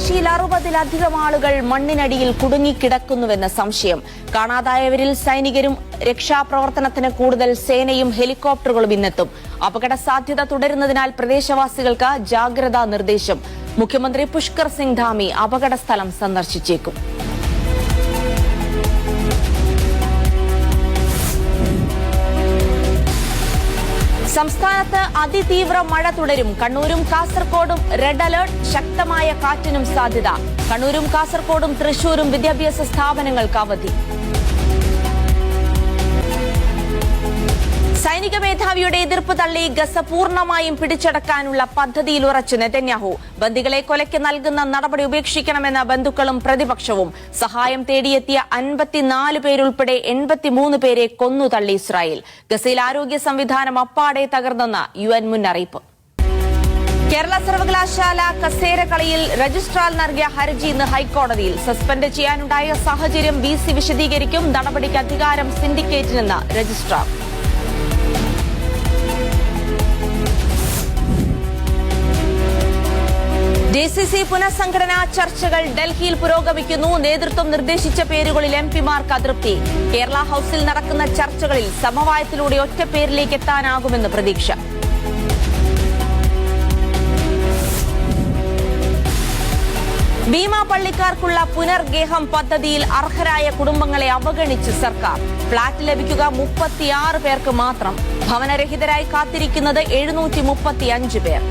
ഓട്ടോറിക്ഷയിൽ 60-ലധികം ആളുകൾ മണ്ണിനടിയിൽ കുടുങ്ങിക്കിടക്കുന്നുവെന്ന സംശയം. കാണാതായവരിൽ സൈനികരും രക്ഷാപ്രവർത്തനത്തിന് കൂടുതൽ സേനയും ഹെലികോപ്റ്ററുകളും ഇന്നെത്തും. അപകട സാധ്യത തുടരുന്നതിനാൽ പ്രദേശവാസികൾക്ക് ജാഗ്രതാ നിർദ്ദേശം. മുഖ്യമന്ത്രി പുഷ്കർ സിംഗ് ധാമി അപകട സ്ഥലം സന്ദർശിച്ചേക്കും. സംസ്ഥാനത്ത് അതിതീവ്ര മഴ തുടരും. കണ്ണൂരും കാസർകോടും റെഡ് അലർട്ട്. ശക്തമായ കാറ്റിനും സാധ്യത. കണ്ണൂരും കാസർകോടും തൃശൂരും വിദ്യാഭ്യാസ സ്ഥാപനങ്ങൾക്ക് അവധി. സൈനിക മേധാവിയുടെ എതിർപ്പ് തള്ളി ഗസ പൂർണ്ണമായും പിടിച്ചടക്കാനുള്ള പദ്ധതിയിൽ ഉറച്ചു നെതന്യാഹു. ബന്ദികളെ കൊലയ്ക്ക് നൽകുന്ന നടപടി ഉപേക്ഷിക്കണമെന്ന ബന്ധുക്കളും പ്രതിപക്ഷവും. സഹായം തേടിയെത്തിയ 54 പേരുൾപ്പെടെ 83 പേരെ കൊന്നുതള്ളി ഇസ്രായേൽ. ഗസയിൽ ആരോഗ്യ സംവിധാനം അപ്പാടെ തകർന്നെന്ന് UN മുന്നറിയിപ്പ്. കേരള സർവകലാശാല കസേരക്കളിയിൽ രജിസ്ട്രാർ നൽകിയ ഹർജി ഇന്ന് ഹൈക്കോടതിയിൽ. സസ്പെൻഡ് ചെയ്യാനുണ്ടായ സാഹചര്യം VC വിശദീകരിക്കും. നടപടിക്ക് അധികാരം സിൻഡിക്കേറ്റിനെന്ന് രജിസ്ട്രാർ. JCC പുനഃസംഘടനാ ചർച്ചകൾ ഡൽഹിയിൽ പുരോഗമിക്കുന്നു. നേതൃത്വം നിർദ്ദേശിച്ച പേരുകളിൽ MPമാർക്ക് അതൃപ്തി. കേരള ഹൌസിൽ നടക്കുന്ന ചർച്ചകളിൽ സമവായത്തിലൂടെ ഒറ്റപ്പേരിലേക്ക് എത്താനാകുമെന്ന് പ്രതീക്ഷ. ഭീമ പള്ളിക്കാർക്കുള്ള പുനർഗേഹം പദ്ധതിയിൽ അർഹരായ കുടുംബങ്ങളെ അവഗണിച്ച് സർക്കാർ. ഫ്ളാറ്റ് ലഭിക്കുക 36 പേർക്ക് മാത്രം. ഭവനരഹിതരായി കാത്തിരിക്കുന്നത് 735 പേർ.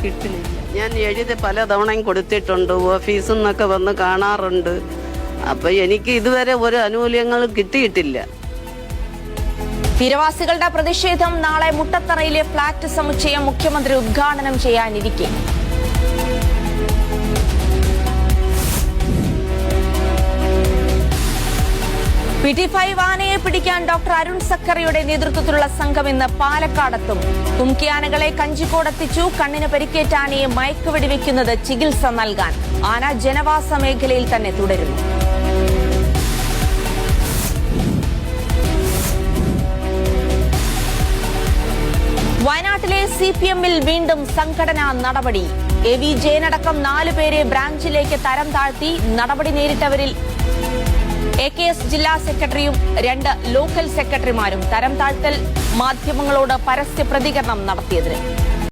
കിട്ടില്ല. ഞാൻ എഴുതി പല തവണയും കൊടുത്തിട്ടുണ്ട്. ഓഫീസിൽ നിന്നൊക്കെ വന്ന് കാണാറുണ്ട്. അപ്പൊ എനിക്ക് ഇതുവരെ ഒരു ആനുകൂല്യങ്ങളും കിട്ടിയിട്ടില്ല. തീരവാസികളുടെ പ്രതിഷേധം നാളെ മുട്ടത്തറയിലെ ഫ്ളാറ്റ് സമുച്ചയം മുഖ്യമന്ത്രി ഉദ്ഘാടനം ചെയ്യാനിരിക്കെ. PT5 ആനയെ പിടിക്കാൻ ഡോക്ടർ അരുൺ സക്കറിയുടെ നേതൃത്വത്തിലുള്ള സംഘം ഇന്ന് പാലക്കാടെത്തും. തുമ്പിയാനകളെ കഞ്ചിക്കോടെത്തിച്ചു. കണ്ണിന് പരിക്കേറ്റ ആനയെ മയക്കുവെടിവെക്കുന്നത് ചികിത്സ നൽകാൻ. ആന ജനവാസ മേഖലയിൽ തന്നെ തുടരുന്നു. വയനാട്ടിലെ CPMൽ വീണ്ടും സംഘടനാ നടപടി. AV ജയനടക്കം 4 പേരെ ബ്രാഞ്ചിലേക്ക് തരം താഴ്ത്തി. നടപടി നേരിട്ടവരിൽ AKS ജില്ലാ സെക്രട്ടറിയും 2 ലോക്കൽ സെക്രട്ടറിമാരും. തരം താഴ്ത്തൽ മാധ്യമങ്ങളോട് പരസ്യ പ്രതികരണം നടത്തിയതിന്